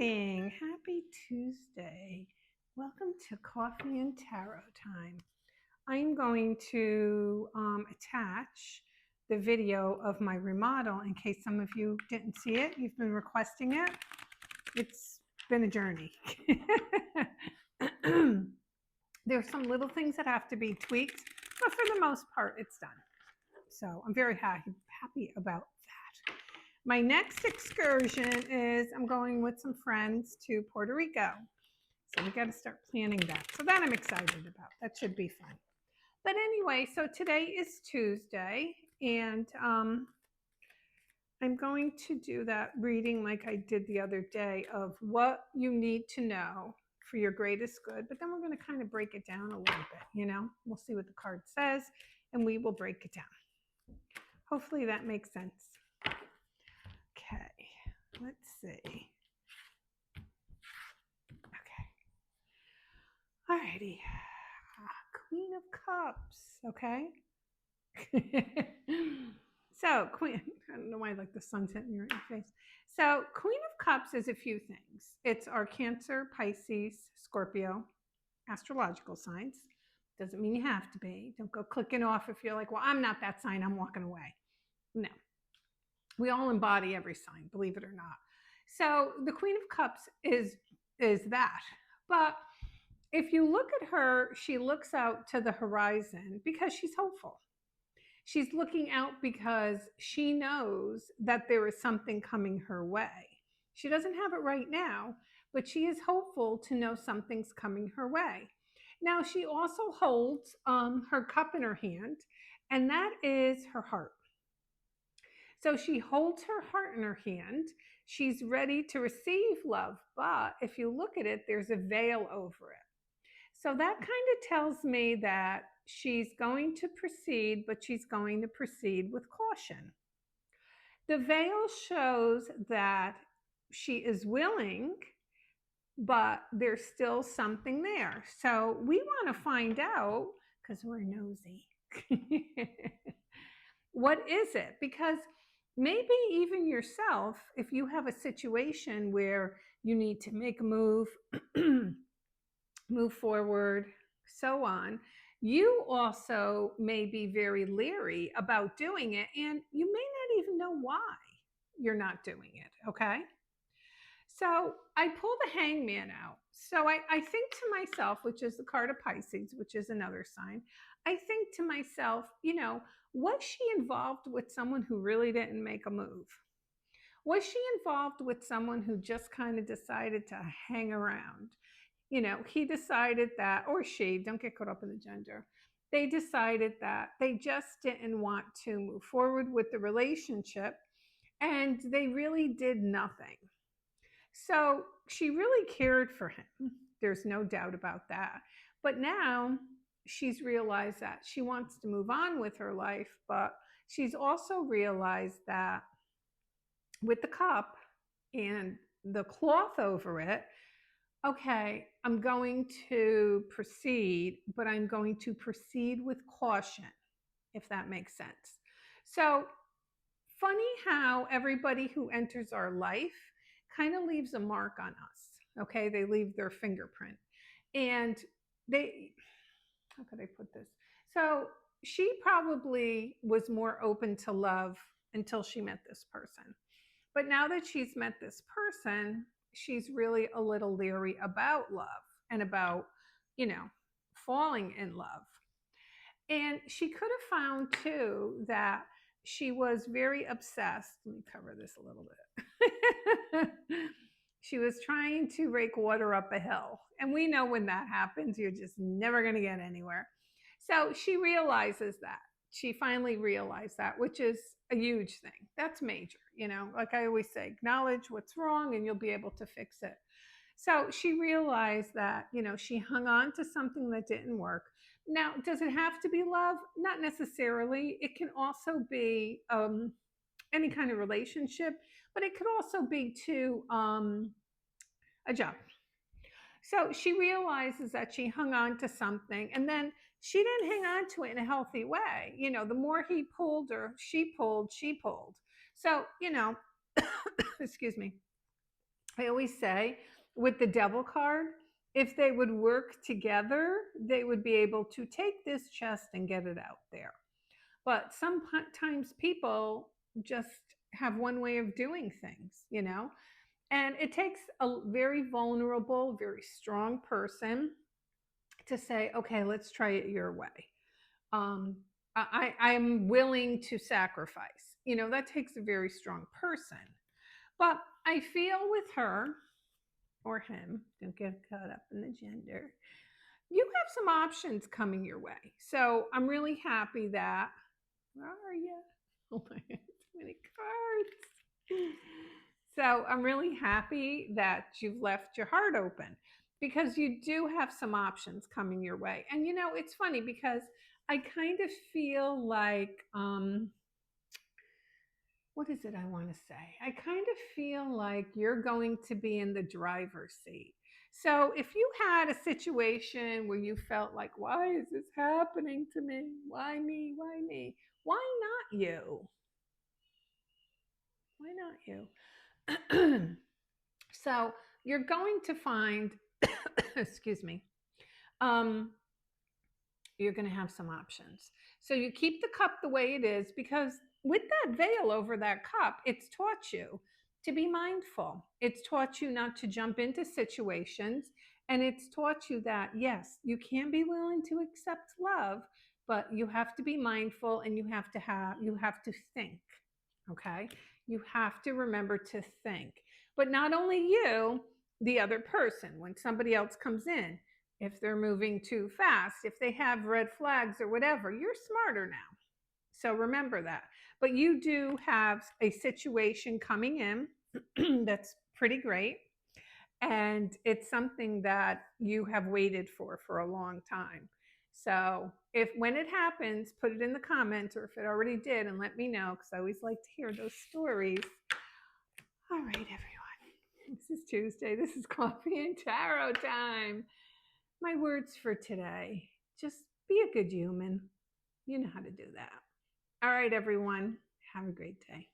morning. Happy Tuesday. Welcome to Coffee and Tarot time. I'm going to attach the video of my remodel in case some of you didn't see it. You've been requesting it. It's been a journey. There's some little things that have to be tweaked, but for the most part, it's done. So I'm very happy about that. My next excursion is I'm going with some friends to Puerto Rico. So we got to start planning that. So that I'm excited about. That should be fun. But anyway, so today is Tuesday, and I'm going to do that reading like I did the other day of what you need to know for your greatest good. But then we're going to kind of break it down a little bit, you know. We'll see what the card says, and we will break it down. Hopefully that makes sense. Okay, let's see. Okay. Alrighty. Queen of Cups, okay? So, Queen, I don't know why I like the sunset in your face. So, Queen of Cups is a few things. It's our Cancer, Pisces, Scorpio, astrological signs. Doesn't mean you have to be. Don't go clicking off if you're like, well, I'm not that sign, I'm walking away. No. We all embody every sign, believe it or not. So the Queen of Cups is that. But if you look at her, she looks out to the horizon because she's hopeful. She's looking out because she knows that there is something coming her way. She doesn't have it right now, but she is hopeful to know something's coming her way. Now, she also holds her cup in her hand, and that is her heart. So she holds her heart in her hand. She's ready to receive love. But if you look at it, there's a veil over it. So that kind of tells me that she's going to proceed, but she's going to proceed with caution. The veil shows that she is willing, but there's still something there. So we want to find out, because we're nosy. What is it? Because maybe even yourself, if you have a situation where you need to make a move, move forward, so on, you also may be very leery about doing it, and you may not even know why you're not doing it, okay? So I pull the Hangman out. So I think to myself, which is the card of Pisces, which is another sign, I think to myself, you know, was she involved with someone who really didn't make a move? Was she involved with someone who just kind of decided to hang around? You know, he decided that, or she, don't get caught up in the gender. They decided that they just didn't want to move forward with the relationship, and they really did nothing. So she really cared for him. There's no doubt about that. But now she's realized that she wants to move on with her life, but she's also realized that with the cup and the cloth over it, okay, I'm going to proceed, but I'm going to proceed with caution, if that makes sense. So funny how everybody who enters our life kind of leaves a mark on us. Okay, they leave their fingerprint. And how could I put this? So she probably was more open to love until she met this person. But now that she's met this person, she's really a little leery about love and about, you know, falling in love. And she could have found too that she was very obsessed. Let me cover this a little bit. She was trying to rake water up a hill. And we know when that happens, you're just never going to get anywhere. So she realizes that. She finally realized that, which is a huge thing. That's major, you know, like I always say, acknowledge what's wrong and you'll be able to fix it. So she realized that, you know, she hung on to something that didn't work. Now, does it have to be love? Not necessarily. It can also be any kind of relationship, but it could also be to a job. So she realizes that she hung on to something, and then she didn't hang on to it in a healthy way. You know, the more he pulled her, she pulled. So, you know, excuse me. I always say with the devil card, if they would work together, they would be able to take this chest and get it out there. But sometimes people just have one way of doing things, you know? And it takes a very vulnerable, very strong person to say, okay, let's try it your way. Um, I'm willing to sacrifice. You know, that takes a very strong person. But I feel with her or him, don't get caught up in the gender, you have some options coming your way. So I'm really happy that, where are you? Oh my God, so many cards. So I'm really happy that you've left your heart open because you do have some options coming your way. And you know, it's funny because I kind of feel like, what is it I want to say? I kind of feel like you're going to be in the driver's seat. So if you had a situation where you felt like, why is this happening to me? Why me? Why me? Why not you? Why not you? So you're going to find, excuse me, um, you're going to have some options. So you keep the cup the way it is because with that veil over that cup, it's taught you to be mindful. It's taught you not to jump into situations. And it's taught you that, yes, you can be willing to accept love, but you have to be mindful and you have to think. Okay. You have to remember to think. But not only you, the other person, when somebody else comes in, if they're moving too fast, if they have red flags or whatever, you're smarter now. So remember that. But you do have a situation coming in that's pretty great. And it's something that you have waited for a long time. So if when it happens, put it in the comments or if it already did and let me know because I always like to hear those stories. All right, everyone. This is Tuesday. This is coffee and tarot time. My words for today, just be a good human. You know how to do that. All right, everyone. Have a great day.